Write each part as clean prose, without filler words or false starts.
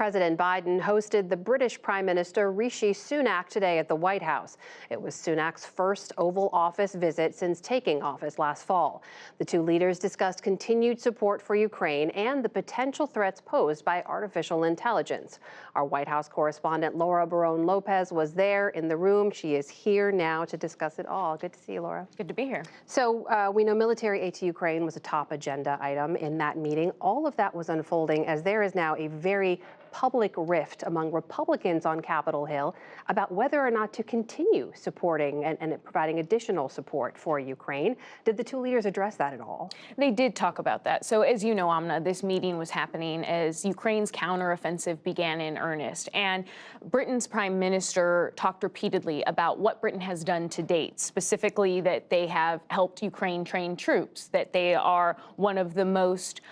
President Biden hosted the British Prime Minister Rishi Sunak today at the White House. It was Sunak's first Oval Office visit since taking office last fall. The two leaders discussed continued support for Ukraine and the potential threats posed by artificial intelligence. Our White House correspondent Laura Barone-Lopez was there in the room. She is here now to discuss it all. Good to see you, Laura. Good to be here. So we know military aid to Ukraine was a top agenda item in that meeting. All of that was unfolding as there is now a very public rift among Republicans on Capitol Hill about whether or not to continue supporting and providing additional support for Ukraine. Did the two leaders address that at all? They did talk about that. So as you know, Amna, this meeting was happening as Ukraine's counteroffensive began in earnest. And Britain's prime minister talked repeatedly about what Britain has done to date, specifically that they have helped Ukraine train troops, that they are one of the most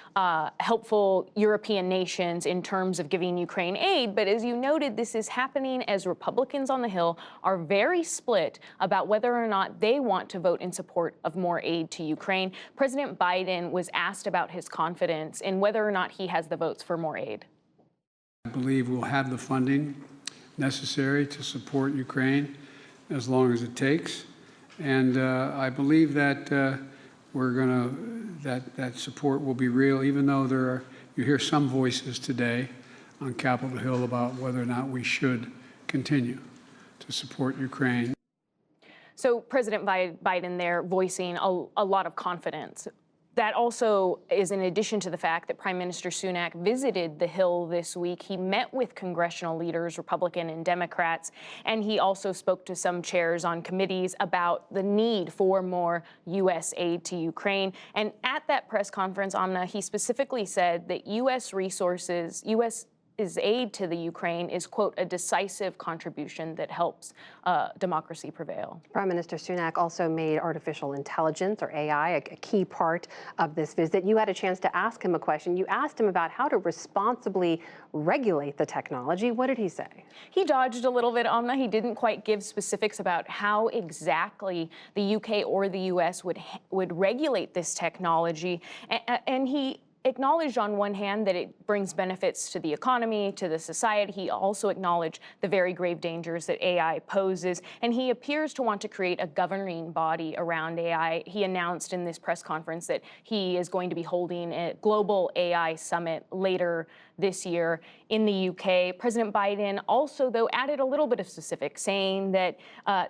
helpful European nations in terms of giving Ukraine aid. But as you noted, this is happening as Republicans on the Hill are very split about whether or not they want to vote in support of more aid to Ukraine. President Biden was asked about his confidence in whether or not he has the votes for more aid. I believe we'll have the funding necessary to support Ukraine as long as it takes. And I believe that that support will be real, even though you hear some voices today on Capitol Hill about whether or not we should continue to support Ukraine. So President Biden there voicing a lot of confidence. That also is in addition to the fact that Prime Minister Sunak visited the Hill this week. He met with congressional leaders, Republican and Democrats, and he also spoke to some chairs on committees about the need for more U.S. aid to Ukraine. And at that press conference, Amna, he specifically said that U.S. aid to the Ukraine is, quote, a decisive contribution that helps democracy prevail. Prime Minister Sunak also made artificial intelligence, or AI, a key part of this visit. You had a chance to ask him a question. You asked him about how to responsibly regulate the technology. What did he say? He dodged a little bit, Amna. He didn't quite give specifics about how exactly the UK or the US would regulate this technology. And he acknowledged on one hand that it brings benefits to the economy, to the society. He also acknowledged the very grave dangers that AI poses, and he appears to want to create a governing body around AI. He announced in this press conference that he is going to be holding a global AI summit later this year in the UK. President Biden also, though, added a little bit of specifics, saying that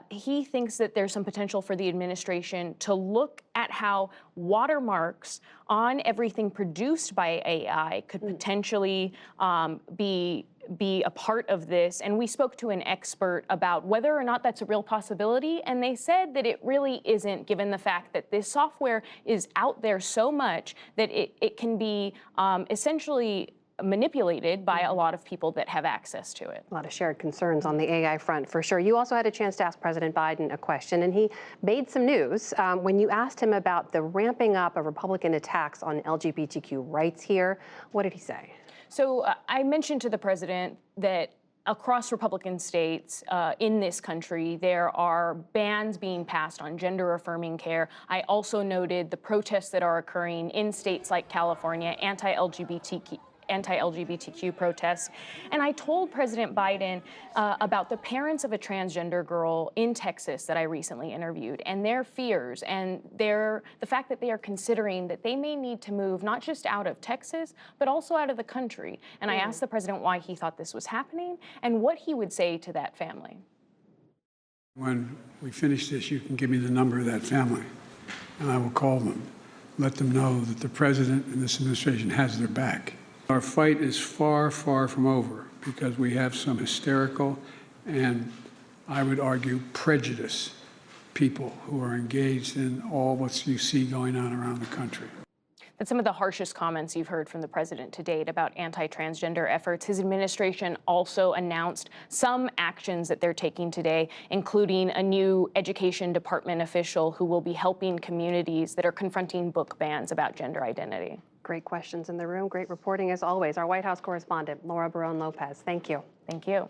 he thinks that there's some potential for the administration to look at how watermarks on everything produced by AI could potentially be a part of this. And we spoke to an expert about whether or not that's a real possibility, and they said that it really isn't, given the fact that this software is out there so much that it can be essentially manipulated by a lot of people that have access to it. A lot of shared concerns on the AI front, for sure. You also had a chance to ask President Biden a question, and he made some news when you asked him about the ramping up of Republican attacks on LGBTQ rights here. What did he say? So I mentioned to the president that across Republican states in this country, there are bans being passed on gender-affirming care. I also noted the protests that are occurring in states like California, anti-LGBTQ protests. And I told President Biden about the parents of a transgender girl in Texas that I recently interviewed, and their fears and the fact that they are considering that they may need to move not just out of Texas, but also out of the country. And I asked the president why he thought this was happening and what he would say to that family. When we finish this, you can give me the number of that family, and I will call them, let them know that the president and this administration has their back. Our fight is far, far from over because we have some hysterical and, I would argue, prejudiced people who are engaged in all what you see going on around the country. That's some of the harshest comments you've heard from the president to date about anti-transgender efforts. His administration also announced some actions that they're taking today, including a new education department official who will be helping communities that are confronting book bans about gender identity. Great questions in the room. Great reporting as always. Our White House correspondent, Laura Barone-Lopez. Thank you. Thank you.